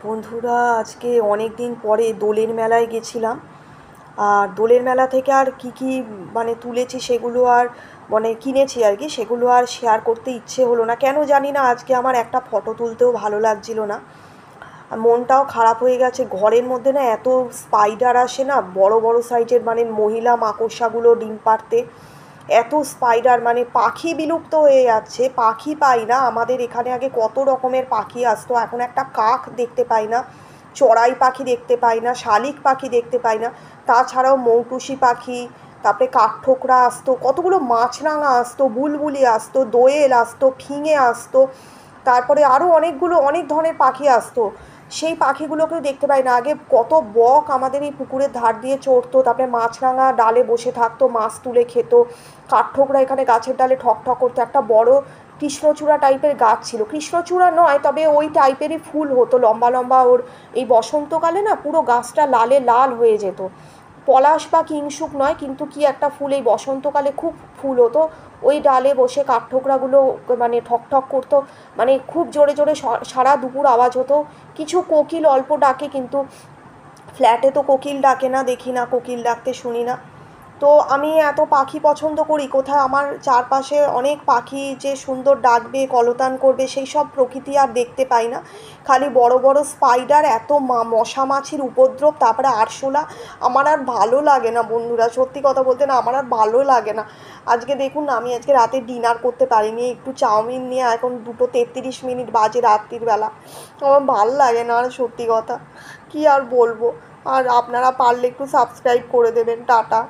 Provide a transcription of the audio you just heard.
বন্ধুরা, আজকে অনেক দিন পরে দোলের মেলায় গেছিলাম। আর দোলের মেলা থেকে আর কি কি মানে তুলেছি সেগুলো আর মানে কিনেছি আর কি, সেগুলো আর শেয়ার করতে ইচ্ছে হলো না, কেন জানি না। আজকে আমার একটা ফটো তুলতেও ভালো লাগছিল না, আর মনটাও খারাপ হয়ে গেছে। ঘরের মধ্যে না এত স্পাইডার আসে না, বড় বড় সাইজের, মানে মহিলা মাকড়সাগুলো ডিম পাড়তে। এত স্পাইডার, মানে পাখি বিলুপ্ত হয়ে যাচ্ছে, পাখি পাই না। আমাদের এখানে আগে কত রকমের পাখি আসতো, এখন একটা কাক দেখতে পাই না, চড়াই পাখি দেখতে পাই না, শালিক পাখি দেখতে পাই না। তাছাড়াও মৌটুসি পাখি, তারপরে কাঠঠোকরা আসতো, কতগুলো মাছরাঙা আসতো, বুলবুলি আসতো, দোয়েল আসতো, ফিঙে আসতো, তারপরে আরও অনেকগুলো অনেক ধরনের পাখি আসতো। সেই পাখিগুলোকেও দেখতে পাই না। আগে কত বক আমাদের এই পুকুরের ধার দিয়ে চড়তো, তারপরে মাছরাঙা ডালে বসে থাকতো, মাছ তুলে খেত। কাঠঠোকরা এখানে গাছের ডালে ঠক ঠক করতো। একটা বড় কৃষ্ণচূড়া টাইপের গাছ ছিল, কৃষ্ণচূড়া নয় তবে ওই টাইপেরই ফুল হতো, লম্বা লম্বা। ওর এই বসন্তকালে না পুরো গাছটা লালে লাল হয়ে যেত। পলাশ বা কিংশুক নয়, কিন্তু কি একটা ফুল, এই বসন্তকালে খুব ফুল হতো। ওই ডালে বসে কাঠঠোকরাগুলো মানে ঠক ঠক করতো, মানে খুব জোরে জোরে সারা দুপুর আওয়াজ হতো। কিছু কোকিল অল্প ডাকে, কিন্তু ফ্ল্যাটে তো কোকিল ডাকে না, দেখি না কোকিল ডাকতে, শুনি না। তো আমি এত পাখি পছন্দ করি, কোথায় আমার চারপাশে অনেক পাখি যে সুন্দর ডাকবে, কলতান করবে, সেই সব প্রকৃতি আর দেখতে পাই না। খালি বড় বড় স্পাইডার, এত মশা মাছির উপদ্রব, তারপরে আরশোলা। আমার আর ভালো লাগে না বন্ধুরা, সত্যি কথা বলতে না, আমার আর ভালো লাগে না। আজকে দেখুন না, আমি আজকে রাতে ডিনার করতে পারিনি, একটু চাউমিন নিয়ে, এখন 2:33 বাজে রাত্রির বেলা। আমার ভাল লাগে না আর, সত্যি কথা। কি আর বলবো। আর আপনারা পারলে একটু সাবস্ক্রাইব করে দেবেন। টাটা।